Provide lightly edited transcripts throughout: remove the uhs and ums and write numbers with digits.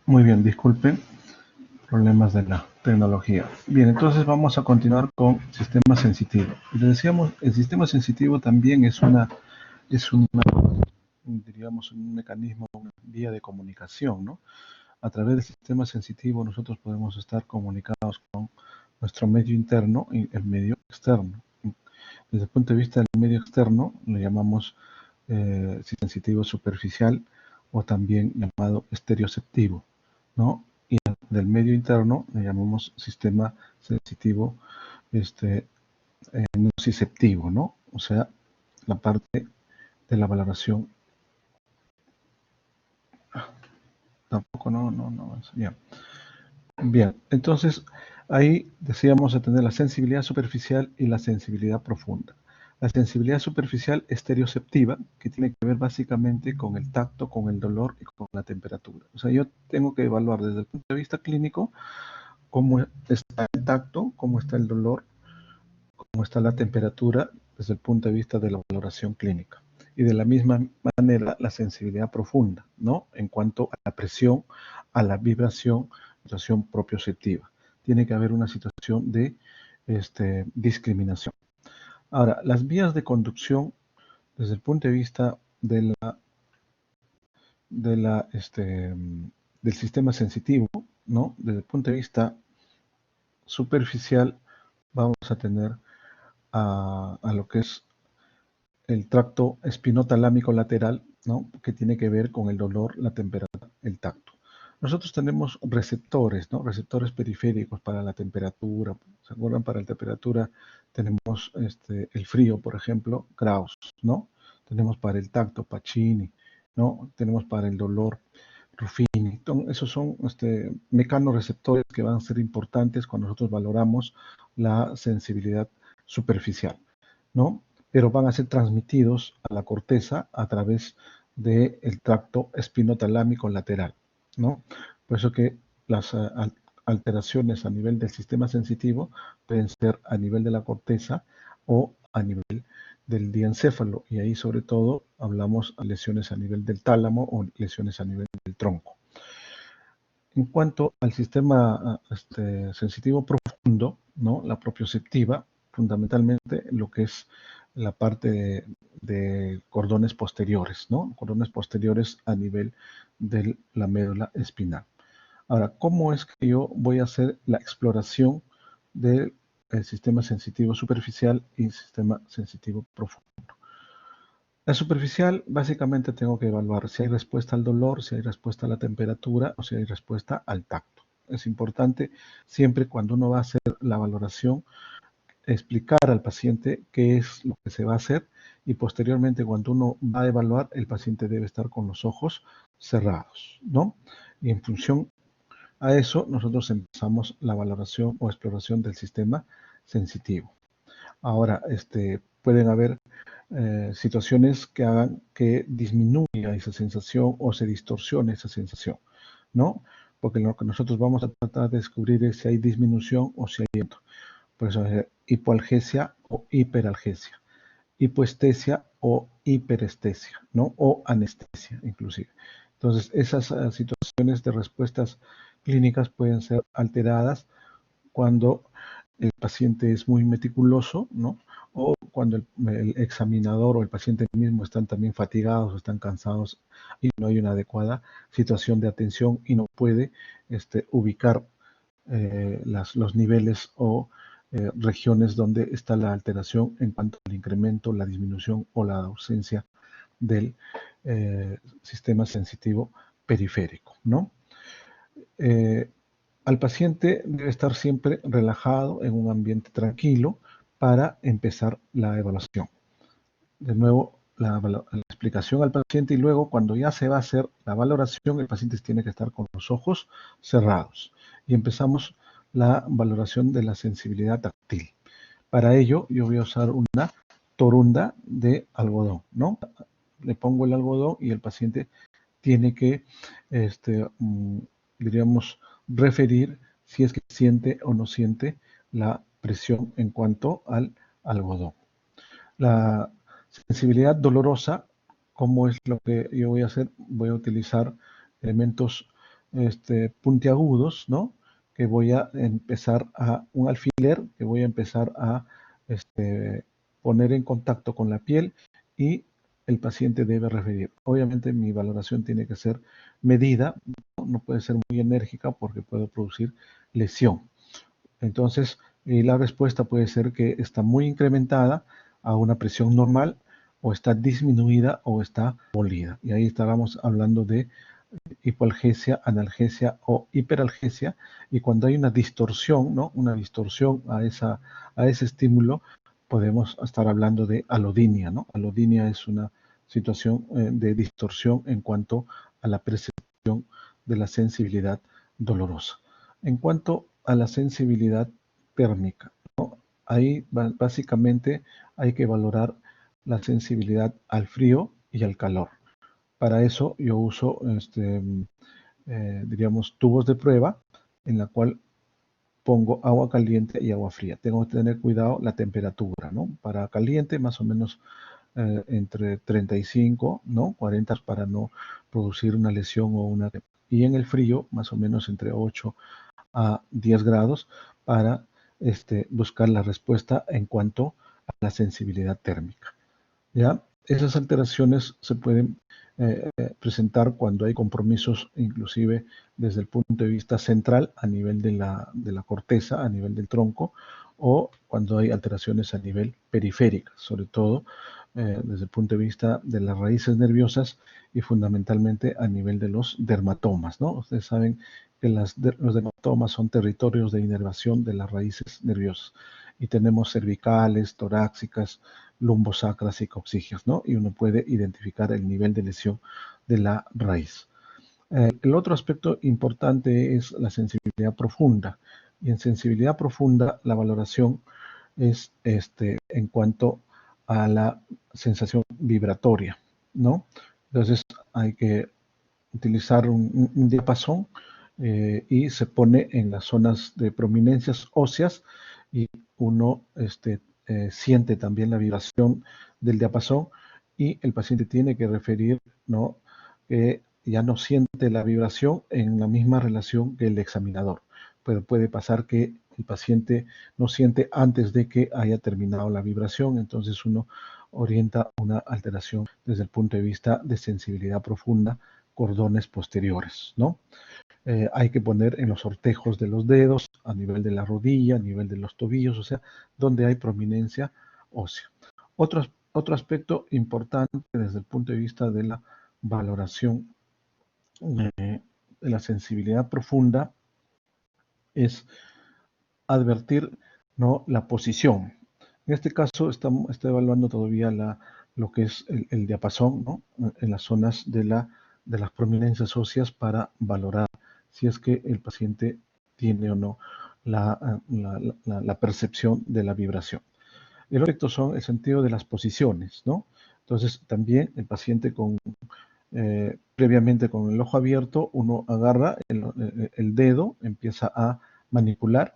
Muy bien, disculpen problemas de la tecnología. Bien, entonces vamos a continuar con sistema sensitivo. Les decíamos, el sistema sensitivo también es una, diríamos, un mecanismo, una vía de comunicación, ¿no? A través del sistema sensitivo nosotros podemos estar comunicados con nuestro medio interno y el medio externo. Desde el punto de vista del medio externo, le llamamos sensitivo superficial o también llamado estereoceptivo, ¿no? Y del medio interno le llamamos sistema sensitivo nociceptivo, ¿no? O sea, la parte de la valoración. Tampoco, no, ya. Bien, entonces ahí decíamos a tener la sensibilidad superficial y la sensibilidad profunda. La sensibilidad superficial estereoceptiva, que tiene que ver básicamente con el tacto, con el dolor y con la temperatura. O sea, yo tengo que evaluar desde el punto de vista clínico cómo está el tacto, cómo está el dolor, cómo está la temperatura desde el punto de vista de la valoración clínica. Y de la misma manera la sensibilidad profunda, ¿no? En cuanto a la presión, a la vibración, situación propioceptiva. Tiene que haber una situación de discriminación. Ahora, las vías de conducción desde el punto de vista del sistema sensitivo, ¿no? Desde el punto de vista superficial, vamos a tener a lo que es el tracto espinotalámico lateral, ¿no? Que tiene que ver con el dolor, la temperatura, el tacto. Nosotros tenemos receptores, ¿no? Receptores periféricos para la temperatura. ¿Se acuerdan? Para la temperatura tenemos el frío, por ejemplo, Krauss, ¿no? Tenemos para el tacto Pacini, ¿no? Tenemos para el dolor Ruffini. Entonces, esos son mecanorreceptores que van a ser importantes cuando nosotros valoramos la sensibilidad superficial, ¿no? Pero van a ser transmitidos a la corteza a través del tracto espinotalámico lateral, ¿no? Por eso que las alteraciones a nivel del sistema sensitivo pueden ser a nivel de la corteza o a nivel del diencéfalo, y ahí sobre todo hablamos de lesiones a nivel del tálamo o lesiones a nivel del tronco. En cuanto al sistema sensitivo profundo, ¿no? La propioceptiva, fundamentalmente lo que es la parte de cordones posteriores, ¿no? Cordones posteriores a nivel de la médula espinal. Ahora, ¿cómo es que yo voy a hacer la exploración del sistema sensitivo superficial y sistema sensitivo profundo? La superficial, básicamente tengo que evaluar si hay respuesta al dolor, si hay respuesta a la temperatura o si hay respuesta al tacto. Es importante siempre cuando uno va a hacer la valoración explicar al paciente qué es lo que se va a hacer, y posteriormente cuando uno va a evaluar, el paciente debe estar con los ojos cerrados, ¿no? Y en función a eso, nosotros empezamos la valoración o exploración del sistema sensitivo. Ahora, pueden haber situaciones que hagan que disminuya esa sensación o se distorsione esa sensación, ¿no? Porque lo que nosotros vamos a tratar de descubrir es si hay disminución o si hay aumento. Por eso es hipoalgesia o hiperalgesia, hipoestesia o hiperestesia, ¿no? O anestesia, inclusive. Entonces, esas situaciones de respuestas clínicas pueden ser alteradas cuando el paciente es muy meticuloso, ¿no? O cuando el examinador o el paciente mismo están también fatigados o están cansados y no hay una adecuada situación de atención y no puede ubicar los niveles o regiones donde está la alteración en cuanto al incremento, la disminución o la ausencia del sistema sensitivo periférico, ¿no? Eh, Al paciente debe estar siempre relajado en un ambiente tranquilo para empezar la evaluación. De nuevo, la explicación al paciente, y luego cuando ya se va a hacer la valoración, el paciente tiene que estar con los ojos cerrados. Y empezamos la valoración de la sensibilidad táctil. Para ello, yo voy a usar una torunda de algodón, ¿no? Le pongo el algodón y el paciente tiene que, diríamos, referir si es que siente o no siente la presión en cuanto al algodón. La sensibilidad dolorosa, ¿cómo es lo que yo voy a hacer? Voy a utilizar elementos puntiagudos, ¿no? Que voy a empezar un alfiler que voy a empezar a este, poner en contacto con la piel y el paciente debe referir. Obviamente mi valoración tiene que ser medida, no puede ser muy enérgica porque puede producir lesión. Entonces, la respuesta puede ser que está muy incrementada a una presión normal o está disminuida o está molida. Y ahí estábamos hablando de hipoalgesia, analgesia o hiperalgesia, y cuando hay una distorsión, ¿no? Una distorsión a ese estímulo, podemos estar hablando de alodinia, ¿no? Alodinia es una situación de distorsión en cuanto a la percepción de la sensibilidad dolorosa. En cuanto a la sensibilidad térmica, ¿no? Ahí básicamente hay que valorar la sensibilidad al frío y al calor. Para eso yo uso, diríamos, tubos de prueba en la cual pongo agua caliente y agua fría. Tengo que tener cuidado la temperatura, ¿no? Para caliente más o menos entre 35, ¿no? 40 para no producir una lesión o una... Y en el frío más o menos entre 8 a 10 grados para buscar la respuesta en cuanto a la sensibilidad térmica. ¿Ya? Esas alteraciones se pueden presentar cuando hay compromisos, inclusive desde el punto de vista central, a nivel de la corteza, a nivel del tronco, o cuando hay alteraciones a nivel periférico, sobre todo desde el punto de vista de las raíces nerviosas y fundamentalmente a nivel de los dermatomas, ¿no? Ustedes saben que los dermatomas son territorios de inervación de las raíces nerviosas y tenemos cervicales, torácicas, lumbosacras y coxigias, ¿no? Y uno puede identificar el nivel de lesión de la raíz. El otro aspecto importante es la sensibilidad profunda. Y en sensibilidad profunda la valoración es en cuanto a la sensación vibratoria, ¿no? Entonces hay que utilizar un diapasón y se pone en las zonas de prominencias óseas y uno siente también la vibración del diapasón y el paciente tiene que referir, ¿no? Que ya no siente la vibración en la misma relación que el examinador. Pero puede pasar que el paciente no siente antes de que haya terminado la vibración, entonces uno orienta una alteración desde el punto de vista de sensibilidad profunda, cordones posteriores, ¿no? Hay que poner en los ortejos de los dedos, a nivel de la rodilla, a nivel de los tobillos, o sea, donde hay prominencia ósea. Otro aspecto importante desde el punto de vista de la valoración de la sensibilidad profunda es advertir, ¿no? La posición. En este caso está evaluando todavía lo que es el diapasón, ¿no? En las zonas de las prominencias óseas para valorar si es que el paciente tiene o no la percepción de la vibración. El otro aspecto son el sentido de las posiciones, ¿no? Entonces también el paciente previamente con el ojo abierto, uno agarra el dedo, empieza a manipular,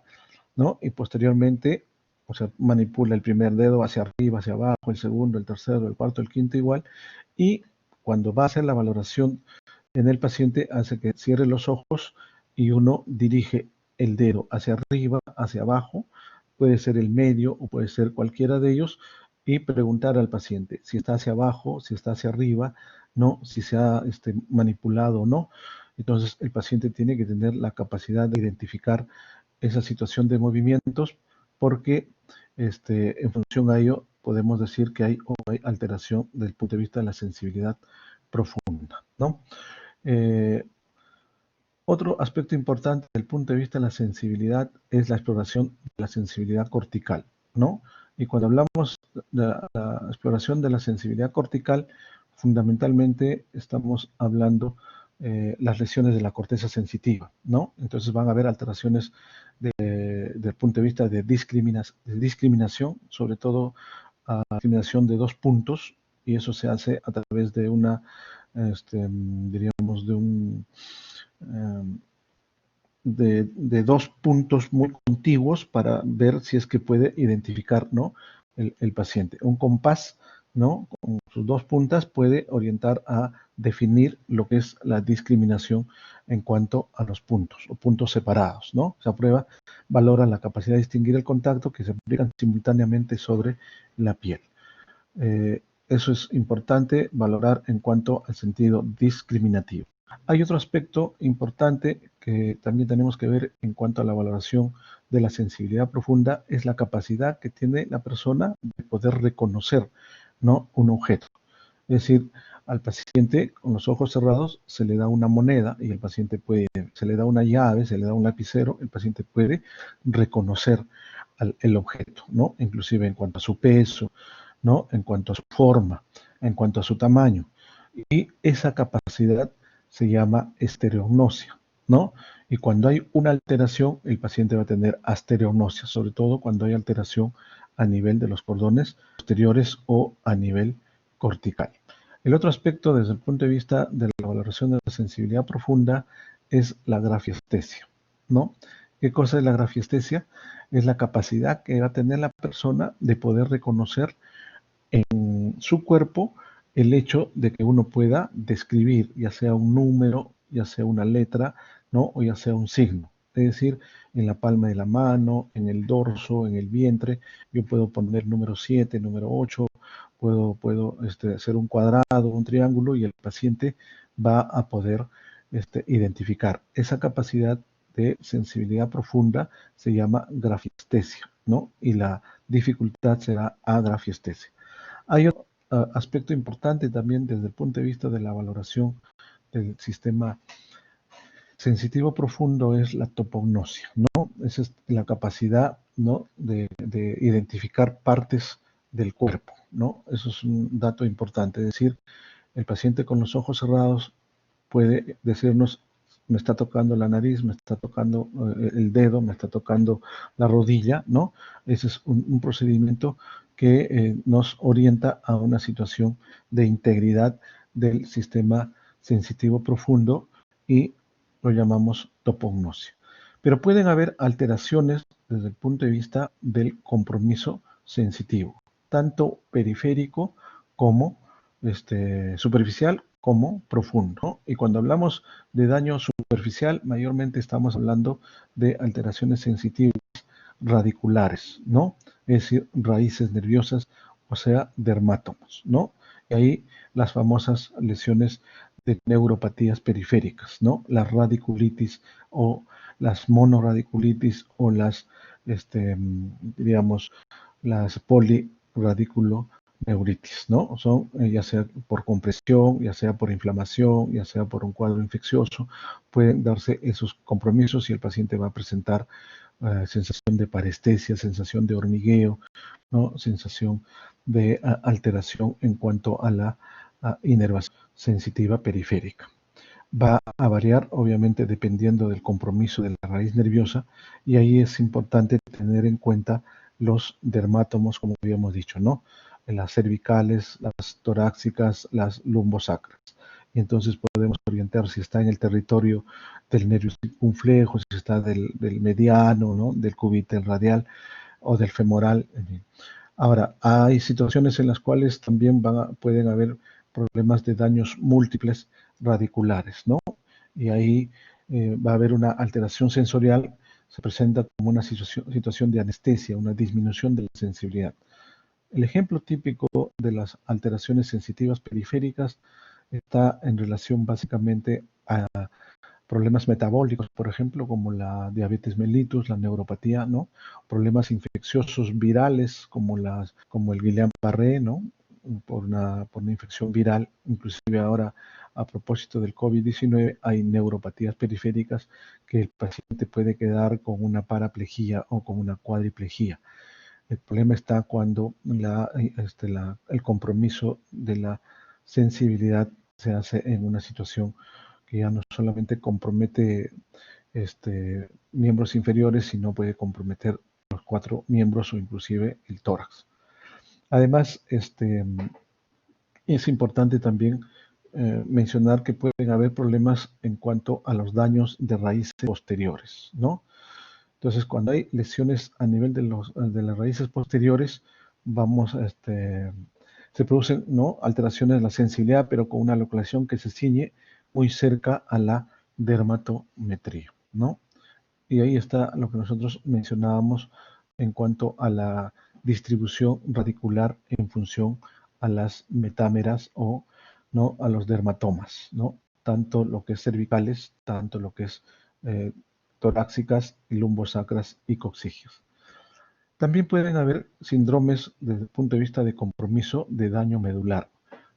¿no? Y posteriormente, o sea, manipula el primer dedo hacia arriba, hacia abajo, el segundo, el tercero, el cuarto, el quinto igual, y cuando va a hacer la valoración en el paciente, hace que cierre los ojos y uno dirige el dedo hacia arriba, hacia abajo, puede ser el medio o puede ser cualquiera de ellos, y preguntar al paciente si está hacia abajo, si está hacia arriba, no, si se ha manipulado o no. Entonces el paciente tiene que tener la capacidad de identificar esa situación de movimientos porque en función a ello podemos decir que hay alteración desde el punto de vista de la sensibilidad profunda, ¿no? Eh, Otro aspecto importante desde el punto de vista de la sensibilidad es la exploración de la sensibilidad cortical, ¿no? Y cuando hablamos de la exploración de la sensibilidad cortical, fundamentalmente estamos hablando las lesiones de la corteza sensitiva, ¿no? Entonces van a haber alteraciones desde el punto de vista de discriminación, sobre todo discriminación de dos puntos, y eso se hace a través de diríamos, de dos puntos muy contiguos para ver si es que puede identificar, ¿no? El paciente. Un compás, ¿no? Con sus dos puntas puede orientar a definir lo que es la discriminación en cuanto a los puntos o puntos separados, ¿no? Esa prueba valora la capacidad de distinguir el contacto que se aplican simultáneamente sobre la piel. Eso es importante valorar en cuanto al sentido discriminativo. Hay otro aspecto importante que también tenemos que ver en cuanto a la valoración de la sensibilidad profunda, es la capacidad que tiene la persona de poder reconocer, ¿no?, un objeto. Es decir, al paciente con los ojos cerrados se le da una moneda y el paciente puede, se le da una llave, se le da un lapicero, el paciente puede reconocer el objeto, ¿no? Inclusive en cuanto a su peso, ¿no? En cuanto a su forma, en cuanto a su tamaño. Y esa capacidad se llama estereognosia, ¿no? Y cuando hay una alteración, el paciente va a tener astereognosia, sobre todo cuando hay alteración a nivel de los cordones posteriores o a nivel cortical. El otro aspecto desde el punto de vista de la valoración de la sensibilidad profunda es la grafiestesia, ¿no? ¿Qué cosa es la grafiestesia? Es la capacidad que va a tener la persona de poder reconocer en su cuerpo el hecho de que uno pueda describir, ya sea un número, ya sea una letra, ¿no? O ya sea un signo. Es decir, en la palma de la mano, en el dorso, en el vientre, yo puedo poner número 7, número 8, puedo hacer un cuadrado, un triángulo y el paciente va a poder identificar. Esa capacidad de sensibilidad profunda se llama grafiestesia, ¿no? Y la dificultad será agrafiestesia. Hay otro aspecto importante también desde el punto de vista de la valoración del sistema sensitivo profundo, es la topognosia, ¿no? Esa es la capacidad, ¿no?, de identificar partes del cuerpo, ¿no? Eso es un dato importante, es decir, el paciente con los ojos cerrados puede decirnos, me está tocando la nariz, me está tocando el dedo, me está tocando la rodilla, ¿no? Ese es un procedimiento que nos orienta a una situación de integridad del sistema sensitivo profundo y lo llamamos topognosia. Pero pueden haber alteraciones desde el punto de vista del compromiso sensitivo, tanto periférico como superficial como profundo, ¿no? Y cuando hablamos de daño superficial, mayormente estamos hablando de alteraciones sensitivas radiculares, ¿no? Es decir, raíces nerviosas, o sea, dermátomos, ¿no? Y ahí las famosas lesiones de neuropatías periféricas, ¿no? La radiculitis o las monoradiculitis o las, digamos, las poliradiculoneuritis, ¿no? Son ya sea por compresión, ya sea por inflamación, ya sea por un cuadro infeccioso, pueden darse esos compromisos y el paciente va a presentar sensación de parestesia, sensación de hormigueo, ¿no? Sensación de alteración en cuanto a la inervación sensitiva periférica. Va a variar, obviamente, dependiendo del compromiso de la raíz nerviosa, y ahí es importante tener en cuenta los dermátomos, como habíamos dicho, ¿no? Las cervicales, las torácicas, las lumbosacras. Y entonces podemos orientar si está en el territorio del nervio circunflejo, si está del mediano, ¿no?, del cubital radial o del femoral. Ahora, hay situaciones en las cuales también pueden haber problemas de daños múltiples radiculares, ¿no? Y ahí va a haber una alteración sensorial, se presenta como una situación de anestesia, una disminución de la sensibilidad. El ejemplo típico de las alteraciones sensitivas periféricas está en relación básicamente a problemas metabólicos, por ejemplo, como la diabetes mellitus, la neuropatía, ¿no? Problemas infecciosos virales como el Guillain-Barré, ¿no? Por una infección viral, inclusive ahora a propósito del COVID-19 hay neuropatías periféricas que el paciente puede quedar con una paraplegia o con una cuadriplegia. El problema está cuando el compromiso de la sensibilidad se hace en una situación que ya no solamente compromete miembros inferiores, sino puede comprometer los 4 miembros o inclusive el tórax. Además, es importante también mencionar que pueden haber problemas en cuanto a los daños de raíces posteriores, ¿no? Entonces, cuando hay lesiones a nivel de las raíces posteriores, se producen, ¿no?, alteraciones de la sensibilidad, pero con una localización que se ciñe muy cerca a la dermatometría, ¿no? Y ahí está lo que nosotros mencionábamos en cuanto a la distribución radicular en función a las metámeras o, ¿no?, a los dermatomas, ¿no? Tanto lo que es cervicales, tanto lo que es eh, torácicas, lumbosacras y coxígeas. También pueden haber síndromes desde el punto de vista de compromiso de daño medular,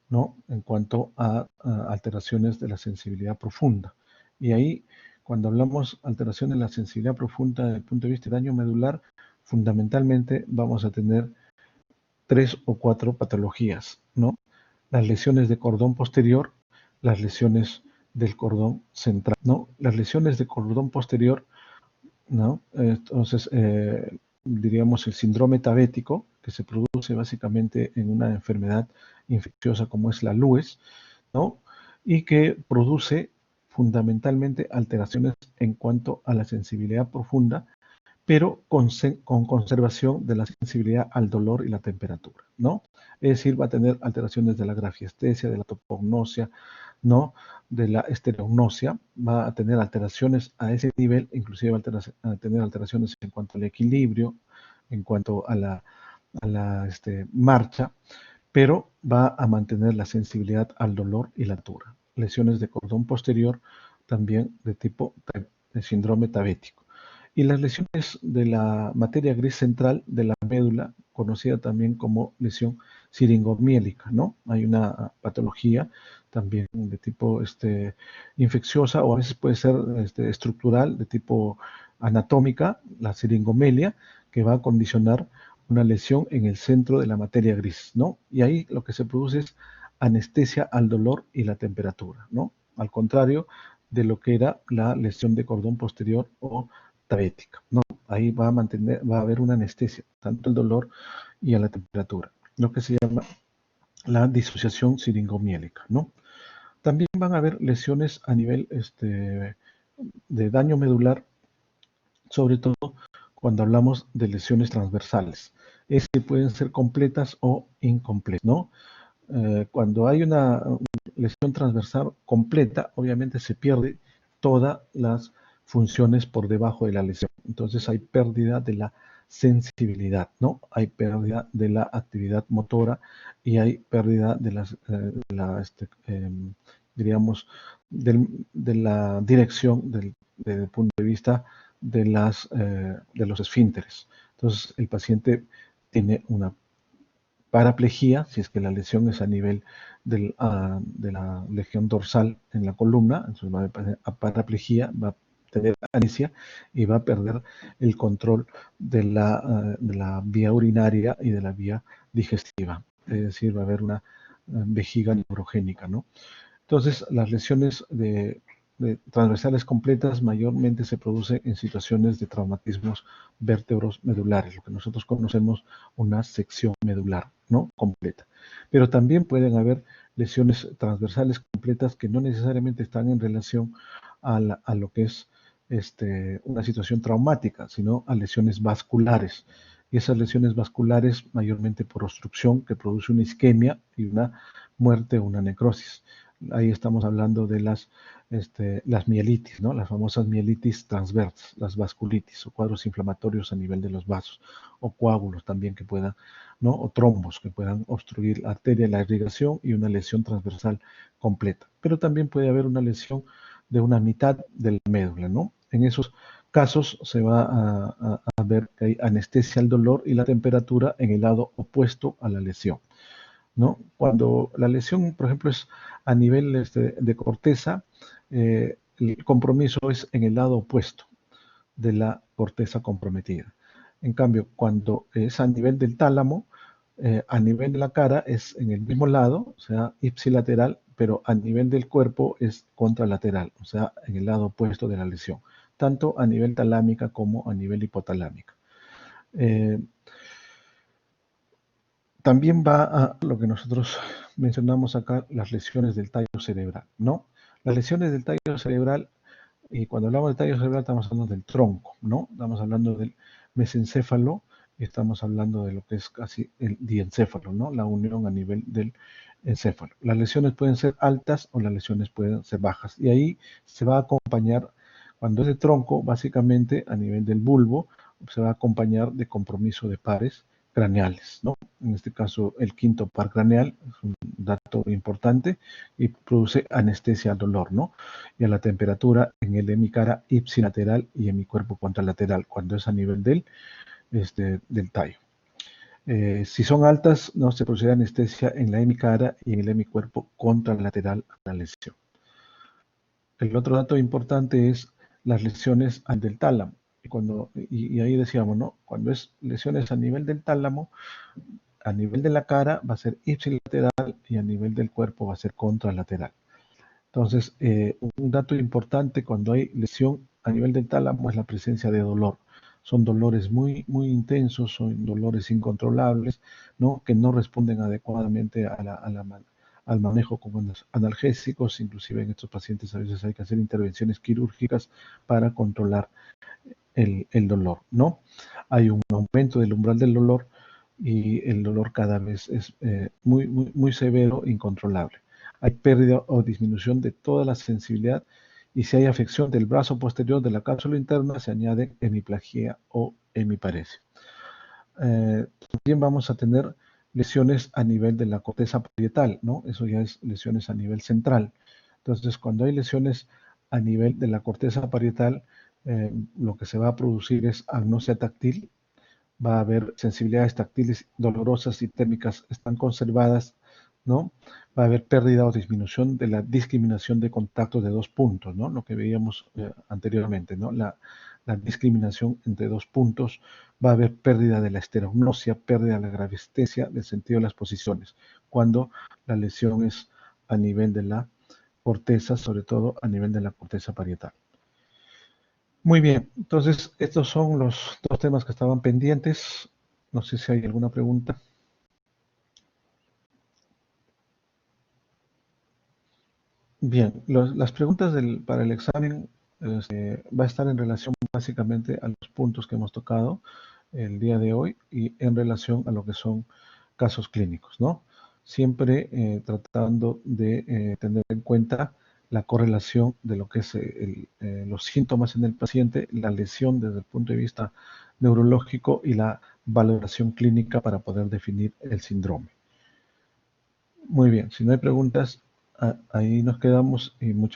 ¿no? En cuanto a alteraciones de la sensibilidad profunda. Y ahí, cuando hablamos alteraciones de la sensibilidad profunda desde el punto de vista de daño medular, fundamentalmente vamos a tener 3 o 4 patologías, ¿no? Las lesiones de cordón posterior, las lesiones del cordón central, ¿no? Las lesiones de cordón posterior, ¿no? Entonces, diríamos el síndrome tabético, que se produce básicamente en una enfermedad infecciosa como es la LUES, ¿no? Y que produce fundamentalmente alteraciones en cuanto a la sensibilidad profunda, pero con conservación de la sensibilidad al dolor y la temperatura, ¿no? Es decir, va a tener alteraciones de la grafiestesia, de la topognosia, ¿no? De la estereognosia, va a tener alteraciones a ese nivel, inclusive va a tener alteraciones en cuanto al equilibrio, en cuanto a la marcha, pero va a mantener la sensibilidad al dolor y la altura. Lesiones de cordón posterior también de tipo de síndrome tabético. Y las lesiones de la materia gris central de la médula, conocida también como lesión siringomiélica, ¿no? Hay una patología también de tipo infecciosa o a veces puede ser estructural de tipo anatómica, la siringomelia, que va a condicionar una lesión en el centro de la materia gris, ¿no? Y ahí lo que se produce es anestesia al dolor y la temperatura, ¿no? Al contrario de lo que era la lesión de cordón posterior o tabética, ¿no? Ahí va a haber una anestesia, tanto al dolor y a la temperatura, lo que se llama la disociación siringomiélica, ¿no? También van a haber lesiones a nivel de daño medular, sobre todo cuando hablamos de lesiones transversales. Es que pueden ser completas o incompletas, ¿no? Cuando hay una lesión transversal completa, obviamente se pierde todas las funciones por debajo de la lesión. Entonces hay pérdida de la sensibilidad, ¿no? Hay pérdida de la actividad motora y hay pérdida de diríamos, de la dirección desde el punto de vista de los esfínteres. Entonces el paciente tiene una paraplejía, si es que la lesión es a nivel de la legión dorsal en la columna, entonces va a paraplejía, va a tener anesia y va a perder el control de la vía urinaria y de la vía digestiva. Es decir, va a haber una vejiga neurogénica, ¿no? Entonces, las lesiones de transversales completas mayormente se producen en situaciones de traumatismos vértebros medulares, lo que nosotros conocemos una sección medular, ¿no? Completa. Pero también pueden haber lesiones transversales completas que no necesariamente están en relación a lo que es una situación traumática, sino a lesiones vasculares. Y esas lesiones vasculares mayormente por obstrucción que produce una isquemia y una muerte o una necrosis. Ahí estamos hablando de las mielitis, ¿no? Las famosas mielitis transversas, las vasculitis o cuadros inflamatorios a nivel de los vasos o coágulos también que puedan, ¿no? O trombos que puedan obstruir la arteria, la irrigación y una lesión transversal completa. Pero también puede haber una lesión de una mitad de la médula, ¿no? En esos casos se va a ver que hay anestesia al dolor y la temperatura en el lado opuesto a la lesión, ¿no? Cuando la lesión, por ejemplo, es a nivel de corteza, el compromiso es en el lado opuesto de la corteza comprometida. En cambio, cuando es a nivel del tálamo, a nivel de la cara es en el mismo lado, o sea, ipsilateral, pero a nivel del cuerpo es contralateral, o sea, en el lado opuesto de la lesión, tanto a nivel talámica como a nivel hipotalámica. Eh, También va a lo que nosotros mencionamos acá, las lesiones del tallo cerebral, ¿no? Las lesiones del tallo cerebral, y cuando hablamos del tallo cerebral estamos hablando del tronco, ¿no? Estamos hablando del mesencéfalo y estamos hablando de lo que es casi el diencéfalo, ¿no? La unión a nivel del encéfalo. Las lesiones pueden ser altas o las lesiones pueden ser bajas. Y ahí se va a acompañar, cuando es de tronco, básicamente a nivel del bulbo, se va a acompañar de compromiso de pares craneales, ¿no? En este caso, el quinto par craneal es un dato importante y produce anestesia al dolor, ¿no? Y a la temperatura en el hemicara ipsilateral y hemicuerpo contralateral, cuando es a nivel del tallo. Si son altas, no se procede anestesia en la hemicara y en el hemicuerpo contralateral a la lesión. El otro dato importante es las lesiones del tálamo. Y ahí decíamos, ¿no? Cuando es lesiones a nivel del tálamo, a nivel de la cara va a ser ipsilateral y a nivel del cuerpo va a ser contralateral. Entonces, un dato importante cuando hay lesión a nivel del tálamo es la presencia de dolor. Son dolores muy, muy intensos, son dolores incontrolables, ¿no? Que no responden adecuadamente al manejo con analgésicos. Inclusive en estos pacientes a veces hay que hacer intervenciones quirúrgicas para controlar el dolor, ¿no? Hay un aumento del umbral del dolor y el dolor cada vez es muy, muy, muy severo, incontrolable. Hay pérdida o disminución de toda la sensibilidad y si hay afección del brazo posterior de la cápsula interna se añade hemiplagía o hemiparesia. También vamos a tener lesiones a nivel de la corteza parietal, ¿no? Eso ya es lesiones a nivel central. Entonces, cuando hay lesiones a nivel de la corteza parietal, lo que se va a producir es agnosia táctil, va a haber sensibilidades táctiles dolorosas y térmicas están conservadas, ¿no? Va a haber pérdida o disminución de la discriminación de contactos de dos puntos, ¿no? Lo que veíamos anteriormente, ¿no? La discriminación entre dos puntos, va a haber pérdida de la esterognosia, pérdida de la gravestesia, del sentido de las posiciones, cuando la lesión es a nivel de la corteza, sobre todo a nivel de la corteza parietal. Muy bien, entonces estos son los dos temas que estaban pendientes. No sé si hay alguna pregunta. Bien, las preguntas para el examen va a estar en relación básicamente a los puntos que hemos tocado el día de hoy y en relación a lo que son casos clínicos, ¿no? Siempre tratando de tener en cuenta la correlación de lo que es los síntomas en el paciente, la lesión desde el punto de vista neurológico y la valoración clínica para poder definir el síndrome. Muy bien, si no hay preguntas, ahí nos quedamos y muchas